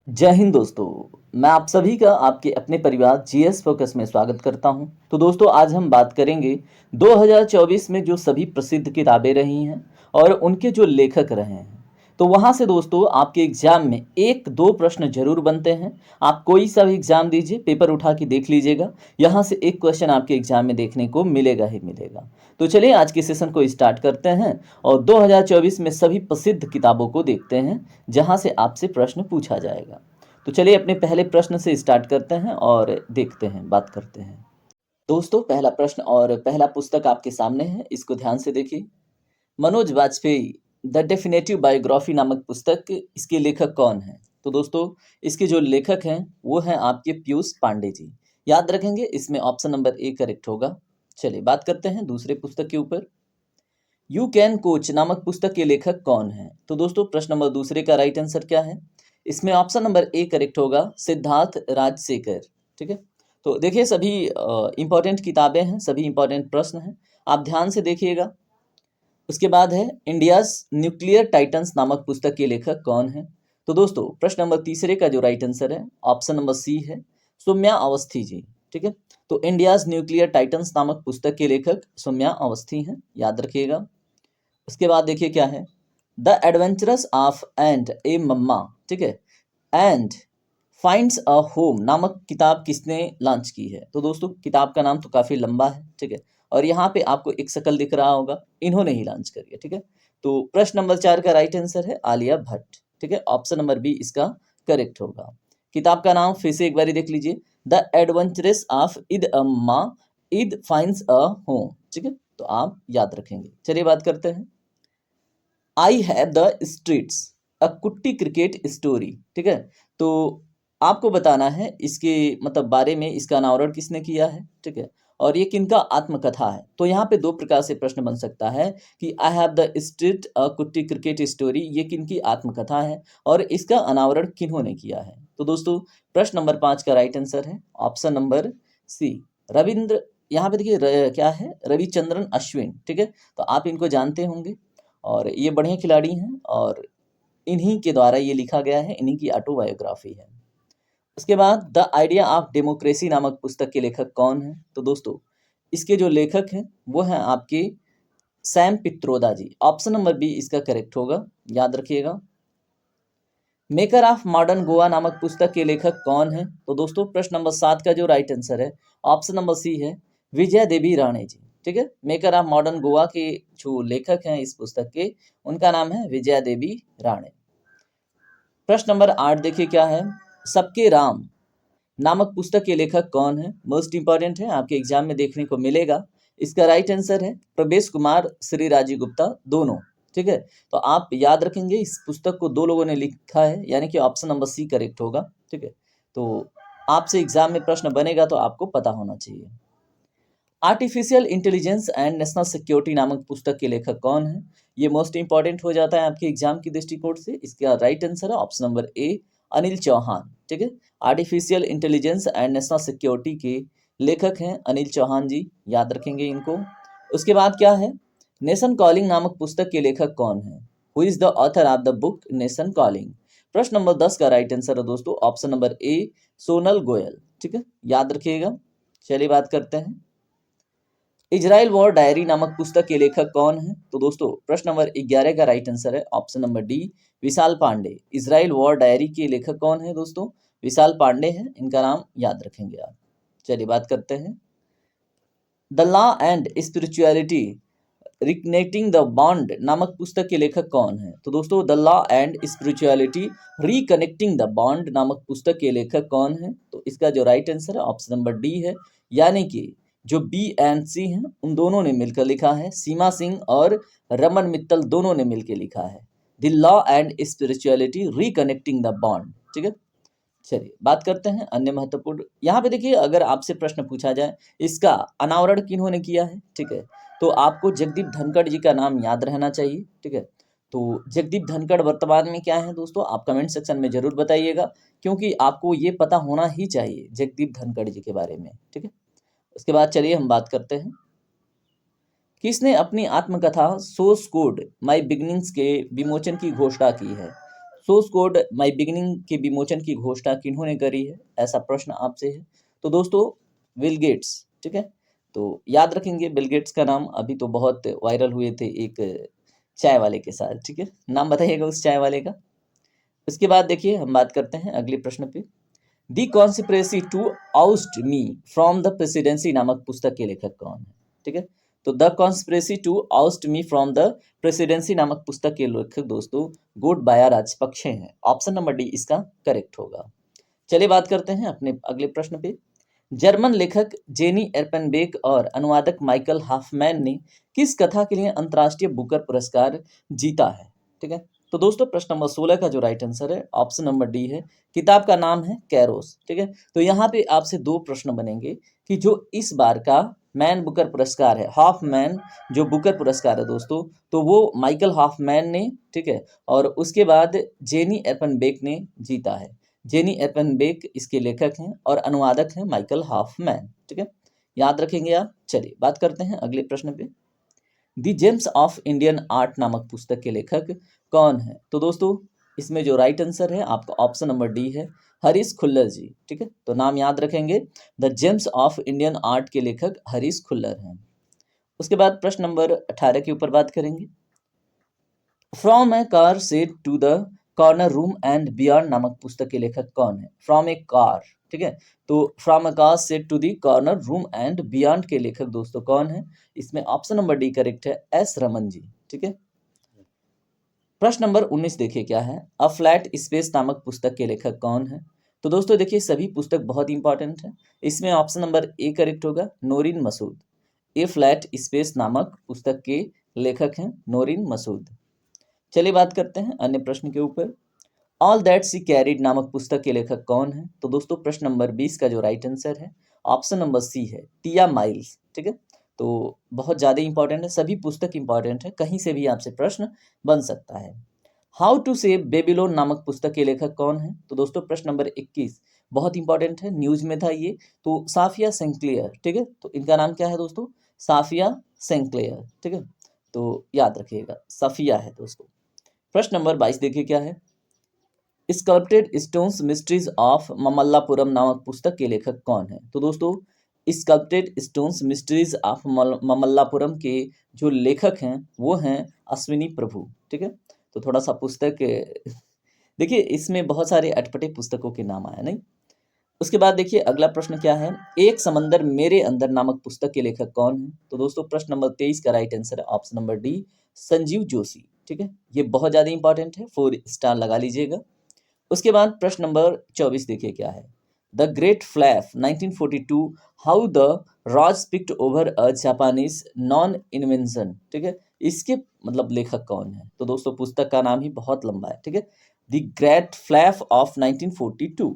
जय हिंद दोस्तों। मैं आप सभी का आपके अपने परिवार जीएस फोकस में स्वागत करता हूं। तो दोस्तों आज हम बात करेंगे 2024 में जो सभी प्रसिद्ध किताबें रही हैं और उनके जो लेखक रहे हैं। तो वहां से दोस्तों आपके एग्जाम में एक दो प्रश्न जरूर बनते हैं। आप कोई सा भी एग्जाम दीजिए, पेपर उठा के देख लीजिएगा, यहाँ से एक क्वेश्चन आपके एग्जाम में देखने को मिलेगा ही मिलेगा। तो चलिए आज के सेशन को स्टार्ट करते हैं और 2024 में सभी प्रसिद्ध किताबों को देखते हैं जहां से आपसे प्रश्न पूछा जाएगा। तो चलिए अपने पहले प्रश्न से स्टार्ट करते हैं और देखते हैं, बात करते हैं। दोस्तों पहला प्रश्न और पहला पुस्तक आपके सामने है, इसको ध्यान से देखिए। Manoj Vajpayee the definitive biography नामक पुस्तक, इसके लेखक कौन है? तो दोस्तों इसके जो लेखक हैं वो हैं आपके पीयूष पांडे जी। याद रखेंगे, इसमें ऑप्शन नंबर ए करेक्ट होगा। चलिए बात करते हैं दूसरे पुस्तक के ऊपर। यू कैन कोच नामक पुस्तक के लेखक कौन है? तो दोस्तों प्रश्न नंबर दूसरे का राइट आंसर क्या है? इसमें ऑप्शन नंबर ए करेक्ट होगा, सिद्धार्थ राजशेखर। ठीक है, तो देखिए सभी इंपॉर्टेंट किताबें हैं, सभी इंपॉर्टेंट प्रश्न हैं, आप ध्यान से देखिएगा। उसके बाद है इंडियाज न्यूक्लियर टाइटन्स नामक पुस्तक के लेखक कौन है? तो दोस्तों प्रश्न नंबर तीसरे का जो राइट आंसर है ऑप्शन नंबर सी है, सौम्या अवस्थी जी। ठीक है, तो इंडियाज न्यूक्लियर टाइटन्स नामक पुस्तक के लेखक सौम्या अवस्थी हैं, याद रखिएगा। उसके बाद देखिए क्या है, द एडवेंचरस ऑफ एंड ए मम्मा, ठीक है, एंड फाइंड्स अ होम नामक किताब किसने लॉन्च की है? तो दोस्तों किताब का नाम तो काफ़ी लंबा है, ठीक है, और यहाँ पे आपको एक शकल दिख रहा होगा, इन्होंने ही लॉन्च करी है। ठीक है, तो प्रश्न नंबर 4 का राइट आंसर है आलिया भट्ट। ठीक है, ऑप्शन नंबर बी इसका करेक्ट होगा। किताब का नाम फिर से एक बार देख लीजिए, द एडवेंचरस ऑफ इद अम्मा इद फाइंड्स अ होम। ठीक है, तो आप याद रखेंगे। चलिए बात करते हैं, आई हैव द स्ट्रीट्स अ कुट्टी क्रिकेट स्टोरी। ठीक है, तो आपको बताना है इसके मतलब बारे में, इसका अनावरण किसने किया है। ठीक है, और ये किनका आत्मकथा है? तो यहाँ पे दो प्रकार से प्रश्न बन सकता है कि आई हैव द स्ट्रीट अ कुट्टी क्रिकेट स्टोरी, ये किनकी आत्मकथा है और इसका अनावरण किन्होंने किया है? तो दोस्तों प्रश्न नंबर 5 का राइट आंसर है ऑप्शन नंबर सी, रविंद्र। यहाँ पे देखिए क्या है, रविचंद्रन अश्विन। ठीक है, तो आप इनको जानते होंगे और ये बढ़िया खिलाड़ी हैं और इन्हीं के द्वारा ये लिखा गया है, इन्हीं की ऑटोबायोग्राफी है। उसके बाद द आइडिया ऑफ डेमोक्रेसी नामक पुस्तक के लेखक कौन है? तो दोस्तों इसके जो लेखक हैं वो हैं आपके सैम पित्रोदा जी। ऑप्शन नंबर बी इसका करेक्ट होगा, याद रखिएगा। मेकर ऑफ मॉडर्न गोवा नामक पुस्तक के लेखक कौन है? तो दोस्तों प्रश्न नंबर 7 का जो राइट आंसर है ऑप्शन नंबर सी है, विजय देवी राणे जी। ठीक है, मेकर ऑफ मॉडर्न गोवा के जो लेखक हैं इस पुस्तक के, उनका नाम है विजय देवी राणे। प्रश्न नंबर 8 देखिए क्या है, सबके राम नामक पुस्तक के लेखक कौन है? मोस्ट इंपॉर्टेंट है, आपके एग्जाम में देखने को मिलेगा। इसका राइट आंसर है प्रवेश कुमार श्री राजीव गुप्ता, दोनों। ठीक है, तो आप याद रखेंगे इस पुस्तक को दो लोगों ने लिखा है, यानी कि ऑप्शन नंबर सी करेक्ट होगा। ठीक है, तो आपसे एग्जाम में प्रश्न बनेगा तो आपको पता होना चाहिए। Artificial intelligence and national security नामक पुस्तक के लेखक कौन है? ये मोस्ट इंपॉर्टेंट हो जाता है आपके एग्जाम की दृष्टिकोण से। इसका राइट आंसर है option number A, Anil Chauhan. ठीक है, artificial intelligence and national security के लेखक हैं अनिल चौहान जी, याद रखेंगे इनको। उसके बाद क्या है, नेशन कॉलिंग नामक पुस्तक के लेखक कौन है? Who is the author of the book nation calling? प्रश्न नंबर 10 का राइट आंसर है दोस्तों ऑप्शन नंबर ए, सोनल गोयल। ठीक है, याद रखिएगा। चलिए बात करते हैं, इजराइल वॉर डायरी नामक पुस्तक के लेखक कौन है? तो दोस्तों प्रश्न नंबर 11 का राइट आंसर है ऑप्शन नंबर डी, विशाल पांडे। इजराइल वॉर डायरी के लेखक कौन है दोस्तों? विशाल पांडे हैं, इनका नाम याद रखेंगे आप। चलिए बात करते हैं, the law and spirituality reconnecting the bond नामक पुस्तक के लेखक कौन है? तो दोस्तों the law and spirituality reconnecting the bond नामक पुस्तक के लेखक कौन है? तो इसका जो राइट आंसर है ऑप्शन नंबर डी है, यानी कि जो बी एंड सी हैं उन दोनों ने मिलकर लिखा है, सीमा सिंह और रमन मित्तल दोनों ने मिलकर लिखा है, the law and spirituality reconnecting the bond. ठीक है, चलिए बात करते हैं अन्य महत्वपूर्ण। यहाँ पे देखिए अगर आपसे प्रश्न पूछा जाए इसका अनावरण किन्होंने किया है, ठीक है, तो आपको जगदीप धनखड़ जी का नाम याद रहना चाहिए। ठीक है, तो जगदीप धनखड़ वर्तमान में क्या है दोस्तों, आप कमेंट सेक्शन में जरूर बताइएगा, क्योंकि आपको ये पता होना ही चाहिए जगदीप धनखड़ जी के बारे में। ठीक है, उसके बाद चलिए हम बात करते हैं, किसने अपनी आत्मकथा सोर्स कोड माई बिगनिंग्स के विमोचन की घोषणा की है? सोर्स कोड माई बिगिनिंग के विमोचन की घोषणा किन्होंने करी है, ऐसा प्रश्न आपसे है। तो दोस्तों बिल गेट्स, ठीक है। तो याद रखेंगे बिल गेट्स का नाम, अभी तो बहुत वायरल हुए थे एक चाय वाले के साथ, ठीक है। नाम बताइएगा उस चाय वाले का। उसके बाद देखिए हम बात करते हैं अगले प्रश्न पे। The conspiracy to oust me from the presidency नामक पुस्तक के लेखक कौन है, ठीक है। तो the conspiracy to oust me from the presidency नामक पुस्तक के लेखक दोस्तों गोटबाया राजपक्षे हैं। ऑप्शन नंबर डी इसका करेक्ट होगा। चलिए बात करते हैं अपने अगले प्रश्न पे। जर्मन लेखक जेनी एर्पेनबेक और अनुवादक माइकल हाफमैन ने किस कथा के लिए अंतर्राष्ट्रीय बुकर पुरस्कार जीता है, ठीक है। तो दोस्तों प्रश्न नंबर 16 का जो राइट आंसर है ऑप्शन नंबर डी है। किताब का नाम है कैरोस, ठीक है। तो यहाँ पे आपसे दो प्रश्न बनेंगे कि जो इस बार का मैन बुकर पुरस्कार है, हाफमैन जो बुकर पुरस्कार है दोस्तों, तो वो माइकल हाफमैन ने, ठीक है, और उसके बाद जेनी एर्पेनबेक ने जीता है। जेनी एर्पेनबेक इसके लेखक हैं और अनुवादक हैं माइकल हाफमैन, ठीक है, याद रखेंगे आप। चलिए बात करते हैं अगले प्रश्न पे। दी जेम्स ऑफ इंडियन आर्ट नामक पुस्तक के लेखक कौन है? तो दोस्तों इसमें जो राइट आंसर है आपका ऑप्शन नंबर डी है, हरीश खुल्लर जी, ठीक है। तो नाम याद रखेंगे, the James of Indian art के लेखक हरीश खुल्लर हैं। उसके बाद प्रश्न नंबर 18 के ऊपर बात करेंगे। From a car set to the corner room and beyond नामक पुस्तक के लेखक कौन है? फ्रॉम ए कार, ठीक है। तो from a car set to the corner room and beyond के लेखक दोस्तों कौन है? इसमें ऑप्शन नंबर डी करेक्ट है, एस रमन जी, ठीक है। प्रश्न नंबर 19 देखिए क्या है, अ फ्लैट स्पेस नामक पुस्तक के लेखक कौन है? तो दोस्तों देखिए सभी पुस्तक बहुत इंपॉर्टेंट है। इसमें ऑप्शन नंबर ए करेक्ट होगा, नोरिन मसूद। ए फ्लैट स्पेस नामक पुस्तक के लेखक हैं नोरिन मसूद। चलिए बात करते हैं अन्य प्रश्न के ऊपर। ऑल दैट सी कैरिड नामक पुस्तक के लेखक कौन है? तो दोस्तों प्रश्न नंबर 20 का जो राइट आंसर है ऑप्शन नंबर सी है, टिया माइल्स, ठीक है। तो बहुत ज़्यादा इंपॉर्टेंट है, सभी पुस्तक इंपॉर्टेंट है, कहीं से भी आपसे प्रश्न बन सकता है। हाउ टू सेव बेबीलोन नामक पुस्तक के लेखक कौन है? तो दोस्तों प्रश्न नंबर 21 बहुत इंपॉर्टेंट है, न्यूज में था ये। तो साफिया सेंक्लेयर, ठीक है। तो इनका नाम क्या है दोस्तों? साफिया सेंक्लेयर, ठीक है। तो याद रखिएगा साफिया है दोस्तों। प्रश्न नंबर 22 देखिए क्या है, sculpted stones mysteries of Mamallapuram नामक पुस्तक के लेखक कौन है? तो दोस्तों sculpted stones mysteries of Mamallapuram के जो लेखक हैं वो हैं अश्विनी प्रभु, ठीक है। तो थोड़ा सा पुस्तक देखिए इसमें बहुत सारे अटपटे पुस्तकों के नाम आए नहीं। उसके बाद देखिए अगला प्रश्न क्या है, एक समंदर मेरे अंदर नामक पुस्तक के लेखक कौन है? तो दोस्तों प्रश्न नंबर 23 का राइट आंसर है option number D, Sanjeev Joshi, ठीक है। ये बहुत ज़्यादा इंपॉर्टेंट है, 4 स्टार लगा लीजिएगा। उसके बाद प्रश्न नंबर 24 देखिए क्या है, the great flap 1942 how the rows picked over a Japanese non invention, ठीक है। इसके मतलब लेखक कौन है? तो दोस्तों पुस्तक का नाम ही बहुत लंबा है, ठीक है। The great flap of 1942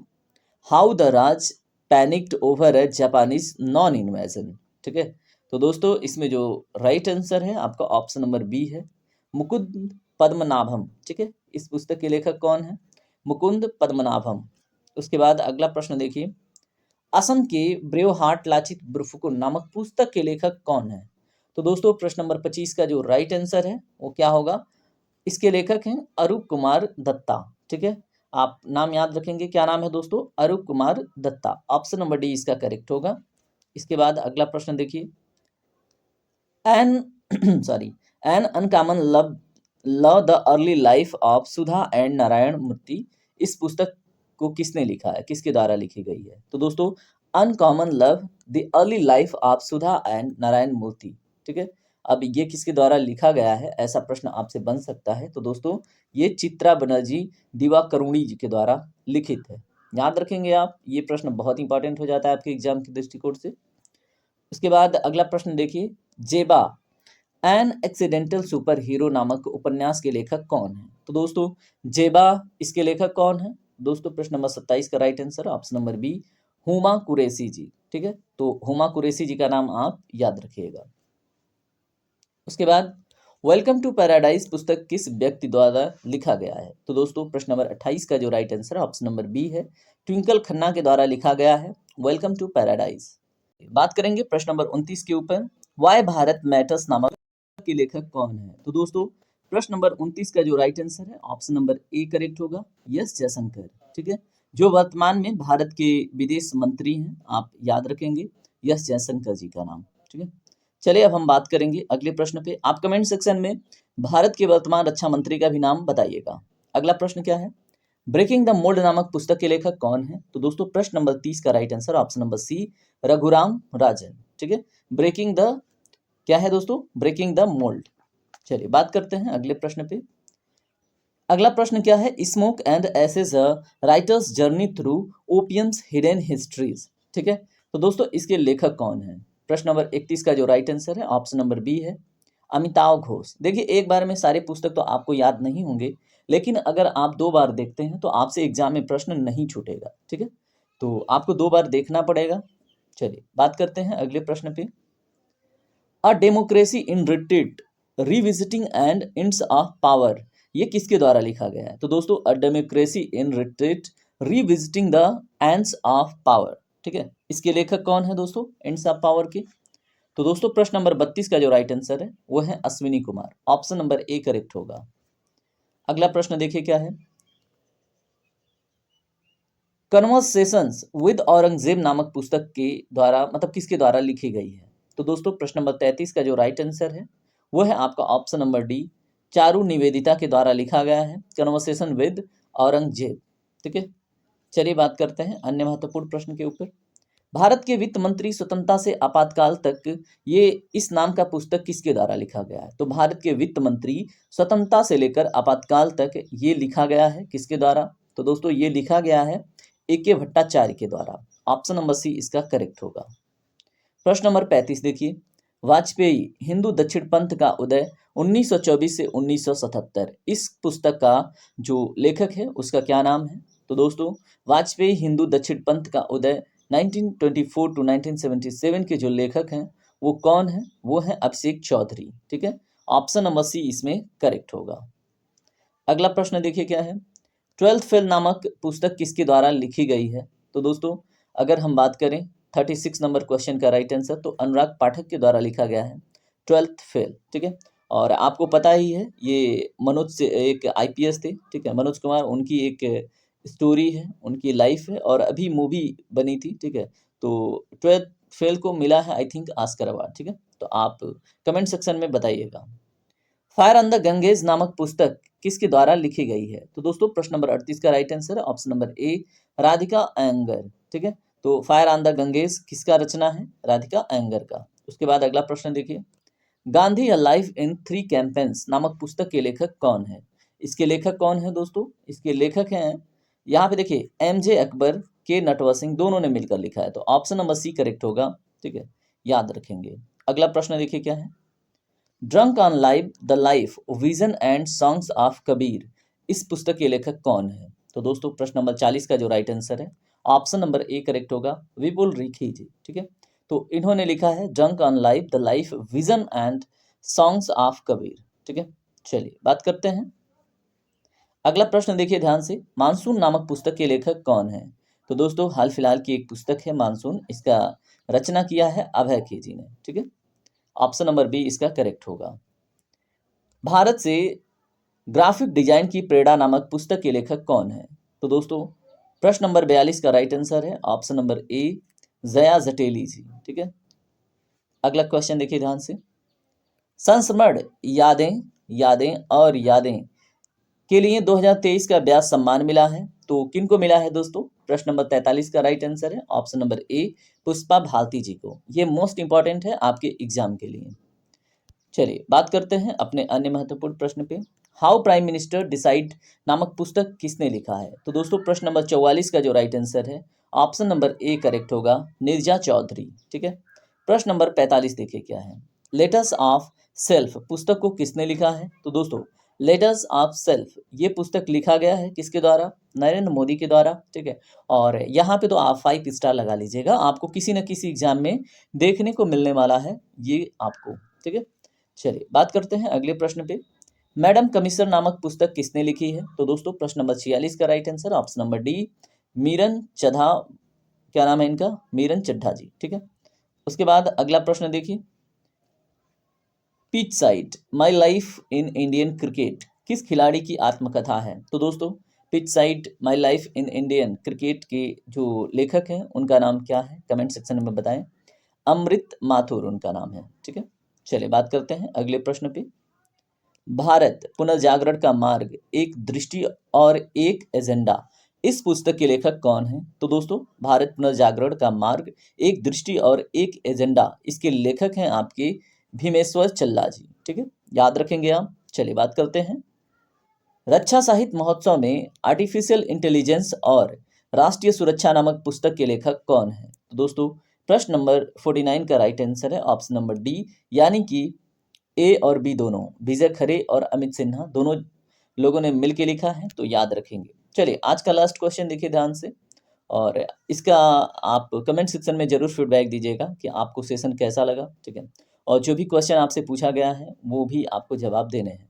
how the Raj panicked over a Japanese non invasion, ठीक है। तो दोस्तों इसमें जो राइट आंसर है आपका ऑप्शन नंबर बी है, मुकुंद पद्मनाभम, ठीक है। इस पुस्तक के लेखक कौन है? मुकुंद पद्मनाभम। उसके बाद अगला प्रश्न देखिए, असम के ब्रेवहार्ट लाचित बुरफुकन नामक पुस्तक के लेखक कौन है? तो दोस्तों प्रश्न नंबर 25 का जो राइट आंसर है वो क्या होगा? इसके लेखक हैं अरूप कुमार दत्ता, ठीक है। आप नाम याद रखेंगे, क्या नाम है दोस्तों? Arup Kumar Datta. Option number D इसका करेक्ट होगा। इसके बाद अगला प्रश्न देखिए, an sorry an uncommon love love the early life of Sudha and Narayana Murthy, इस पुस्तक को किसने लिखा है, किसके द्वारा लिखी गई है? तो दोस्तों uncommon love the early life of Sudha and Narayana Murthy, ठीक है। अब ये किसके द्वारा लिखा गया है, ऐसा प्रश्न आपसे बन सकता है। तो दोस्तों ये चित्रा बनर्जी दिवाकरुणी जी के द्वारा लिखित है, याद रखेंगे आप। ये प्रश्न बहुत इंपॉर्टेंट हो जाता है आपके एग्जाम के दृष्टिकोण से। उसके बाद अगला प्रश्न देखिए, जेबा एन एक्सीडेंटल सुपर हीरो नामक उपन्यास के लेखक कौन है? तो दोस्तों जेबा इसके लेखक कौन है? दोस्तों प्रश्न नंबर 27 का right answer option number B, Huma Qureshi ji, ठीक है। तो हुमा कुरैशी जी का नाम आप याद रखिएगा। उसके बाद वेलकम टू पैराडाइज पुस्तक किस व्यक्ति द्वारा लिखा गया है? तो दोस्तों प्रश्न नंबर 28 का जो right answer option number B है, ट्विंकल खन्ना के द्वारा लिखा गया है वेलकम टू पैराडाइज। बात करेंगे प्रश्न नंबर 29 के ऊपर, वाई भारत मैटर्स नामक के लेखक कौन है? तो दोस्तों प्रश्न नंबर 29 का जो राइट आंसर है ऑप्शन नंबर ए करेक्ट होगा, एस जयशंकर। ठीक है, जो वर्तमान में भारत के विदेश मंत्री हैं, आप याद रखेंगे एस जयशंकर जी का नाम। ठीक है, चलिए अब हम बात करेंगे अगले प्रश्न पे। आप कमेंट सेक्शन में भारत के वर्तमान रक्षा मंत्री का भी नाम बताइएगा। अगला प्रश्न क्या है, ब्रेकिंग द मोल्ड नामक पुस्तक के लेखक कौन है? तो दोस्तों प्रश्न नंबर 30 का right answer option number C Raghuram Rajan. ठीक है, ब्रेकिंग द क्या है दोस्तों, ब्रेकिंग द मोल्ड। चलिए बात करते हैं अगले प्रश्न पे। अगला प्रश्न क्या है, smoke and ashes a writer's journey through opium's hidden histories. ठीक है, तो दोस्तों इसके लेखक कौन है? प्रश्न नंबर 31 का जो राइट आंसर है ऑप्शन नंबर बी है, अमिताव घोष। देखिए एक बार में सारे पुस्तक तो आपको याद नहीं होंगे, लेकिन अगर आप 2 बार देखते हैं तो आपसे एग्जाम में प्रश्न नहीं छूटेगा। ठीक है, तो आपको 2 बार देखना पड़ेगा। चलिए बात करते हैं अगले प्रश्न पे। A democracy in retreat revisiting and ends of power, ये किसके द्वारा लिखा गया है? तो दोस्तों a democracy in retreat revisiting the ends of power. ठीक है, इसके लेखक कौन है दोस्तों, एंड्स ऑफ पावर के? तो दोस्तों प्रश्न नंबर 32 का जो राइट आंसर है वो है Ashwini Kumar, option number A correct होगा। अगला प्रश्न देखिए क्या है, कन्वर्सेशंस विद औरंगजेब नामक पुस्तक के द्वारा मतलब किसके द्वारा लिखी गई है? तो दोस्तों प्रश्न नंबर 33 का जो राइट आंसर है वो है आपका option number D, Charu Nivedita के द्वारा लिखा गया है, कन्वर्सेशन विद औरंगजेब। ठीक है, चलिए बात करते हैं अन्य महत्वपूर्ण प्रश्न के ऊपर। भारत के वित्त मंत्री स्वतंत्रता से आपातकाल तक, ये इस नाम का पुस्तक किसके द्वारा लिखा गया है? तो भारत के वित्त मंत्री स्वतंत्रता से लेकर आपातकाल तक ये लिखा गया है किसके द्वारा? तो दोस्तों ये लिखा गया है ए.के. भट्टाचार्य के द्वारा, ऑप्शन नंबर सी इसका करेक्ट होगा। प्रश्न नंबर 35 देखिए, वाजपेयी हिंदू दक्षिण पंथ का उदय 1924 से 1977, इस पुस्तक का जो लेखक है उसका क्या नाम है? तो दोस्तों वाजपेयी हिंदू दक्षिण पंथ का उदय 1924 टू 1977 के जो लेखक हैं वो कौन है? वो है अभिषेक चौधरी। ठीक है, ऑप्शन नंबर सी इसमें करेक्ट होगा। अगला प्रश्न देखिए क्या है, ट्वेल्थ फेल नामक पुस्तक किसके द्वारा लिखी गई है? तो दोस्तों अगर हम बात करें 36 नंबर क्वेश्चन का राइट आंसर, तो अनुराग पाठक के द्वारा लिखा गया है ट्वेल्थ फेल। ठीक है, और आपको पता ही है ये मनोज से एक आईपीएस थे। ठीक है, मनोज कुमार, उनकी एक स्टोरी है, उनकी लाइफ है और अभी मूवी बनी थी। ठीक है, तो ट्वेल्थ फेल को मिला है आई थिंक ऑस्कर अवार्ड। ठीक है, तो आप कमेंट सेक्शन में बताइएगा। फायर ऑन द गंगेज नामक पुस्तक किसके द्वारा लिखी गई है? तो दोस्तों प्रश्न नंबर 38 का राइट आंसर है option number A, Radhika Iyengar. ठीक है, तो फायर ऑन द गंगेज किसका रचना है? राधिका अयंगर का। उसके बाद अगला प्रश्न देखिए, Gandhi a life in 3 campaigns नामक पुस्तक के लेखक कौन है? इसके लेखक कौन है दोस्तों? इसके लेखक हैं, यहाँ पे देखिए एम.जे. अकबर, के नटवर सिंह, दोनों ने मिलकर लिखा है, तो ऑप्शन नंबर सी करेक्ट होगा। ठीक है, याद रखेंगे। अगला प्रश्न देखिए क्या है, drunk on life the life vision and songs of Kabir, इस पुस्तक के लेखक कौन है? तो दोस्तों प्रश्न नंबर 40 का जो राइट आंसर है ऑप्शन नंबर ए करेक्ट होगा, विपुल रिखी जी। ठीक है, तो इन्होंने लिखा है drunk on life the life vision and songs of Kabir. ठीक है, चलिए बात करते हैं। अगला प्रश्न देखिए ध्यान से, मानसून नामक पुस्तक के लेखक कौन है? तो दोस्तों हाल फिलहाल की एक पुस्तक है मानसून, इसका रचना किया है अभय के जी ने। ठीक है, ऑप्शन नंबर बी इसका करेक्ट होगा। भारत से ग्राफिक डिजाइन की प्रेरणा नामक पुस्तक के लेखक कौन है? तो दोस्तों प्रश्न नंबर 42 का राइट आंसर है ऑप्शन नंबर ए, जया जटेली जी। ठीक है, अगला क्वेश्चन देखिए ध्यान से, संस्मरण यादें यादें और यादें के लिए 2023 का व्यास सम्मान मिला है, तो किनको मिला है दोस्तों? प्रश्न नंबर 43 का राइट आंसर है option number A, Pushpa Bharati ji को। ये मोस्ट इंपॉर्टेंट है आपके एग्जाम के लिए। चलिए बात करते हैं अपने अन्य महत्वपूर्ण प्रश्न पे। हाउ प्राइम मिनिस्टर डिसाइड नामक पुस्तक किसने लिखा है? तो दोस्तों प्रश्न नंबर 44 का जो राइट आंसर है ऑप्शन नंबर ए करेक्ट होगा, नीरजा चौधरी। ठीक है, प्रश्न नंबर 45 देखिए क्या है, लेटर्स ऑफ सेल्फ पुस्तक को किसने लिखा है? तो दोस्तों लेटर्स ऑफ सेल्फ ये पुस्तक लिखा गया है किसके द्वारा? नरेंद्र मोदी के द्वारा। ठीक है, और यहाँ पे तो आप 5 स्टार लगा लीजिएगा, आपको किसी न किसी एग्जाम में देखने को मिलने वाला है ये आपको। ठीक है, चलिए बात करते हैं अगले प्रश्न पे, मैडम कमिश्नर नामक पुस्तक किसने लिखी है? तो दोस्तों प्रश्न नंबर 46 का right answer option number D, Meeran चढ़ा, क्या नाम है इनका? मीरन चड्ढा जी। ठीक है, उसके बाद अगला प्रश्न देखिए, pitch side my life in Indian cricket किस खिलाड़ी की आत्मकथा है? तो दोस्तों pitch side my life in Indian cricket के जो लेखक हैं उनका नाम क्या है? कमेंट सेक्शन में बताएं। अमृत माथुर उनका नाम है। ठीक है, चलिए बात करते हैं अगले प्रश्न पे। भारत पुनर्जागरण का मार्ग, एक दृष्टि और एक एजेंडा, इस पुस्तक के लेखक कौन हैं? तो दोस्तों भारत पुनर्जागरण का मार्ग, एक दृष्टि और एक एजेंडा, इसके लेखक हैं आपके भीमेश्वर चल्ला जी। ठीक है, याद रखेंगे आप। चलिए बात करते हैं। रक्षा साहित्य महोत्सव में आर्टिफिशियल इंटेलिजेंस और राष्ट्रीय सुरक्षा नामक पुस्तक के लेखक कौन है? तो दोस्तों प्रश्न नंबर 49 का राइट आंसर है ऑप्शन नंबर डी, यानी कि ए और बी दोनों, विजय खरे और अमित सिन्हा दोनों लोगों ने मिलकर लिखा है, तो याद रखेंगे। चलिए आज का लास्ट क्वेश्चन देखिए ध्यान से, और इसका आप कमेंट सेक्शन में जरूर फीडबैक दीजिएगा कि आपको सेशन कैसा लगा। ठीक है, और जो भी क्वेश्चन आपसे पूछा गया है वो भी आपको जवाब देने हैं।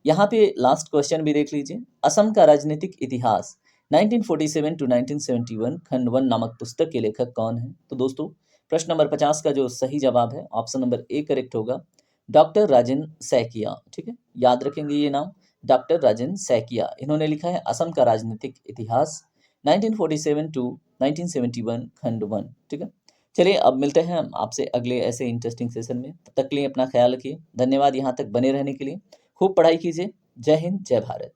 यहाँ पे लास्ट क्वेश्चन भी देख लीजिए। असम का राजनीतिक इतिहास 1947 टू 1971 खंड 1 नामक पुस्तक के लेखक कौन है? तो दोस्तों प्रश्न नंबर 50 का जो सही जवाब है ऑप्शन नंबर ए करेक्ट होगा, डॉक्टर राजेंद्र सैकिया। ठीक है, याद रखेंगे ये नाम, डॉक्टर राजेंद्र सैकिया। इन्होंने लिखा है असम का राजनीतिक इतिहास 1947 टू 1971 खंड 1। ठीक है, चलिए अब मिलते हैं हम आपसे अगले ऐसे इंटरेस्टिंग सेशन में। तब तक के लिए अपना ख्याल रखिए। धन्यवाद यहाँ तक बने रहने के लिए। खूब पढ़ाई कीजिए। जय हिंद, जय भारत।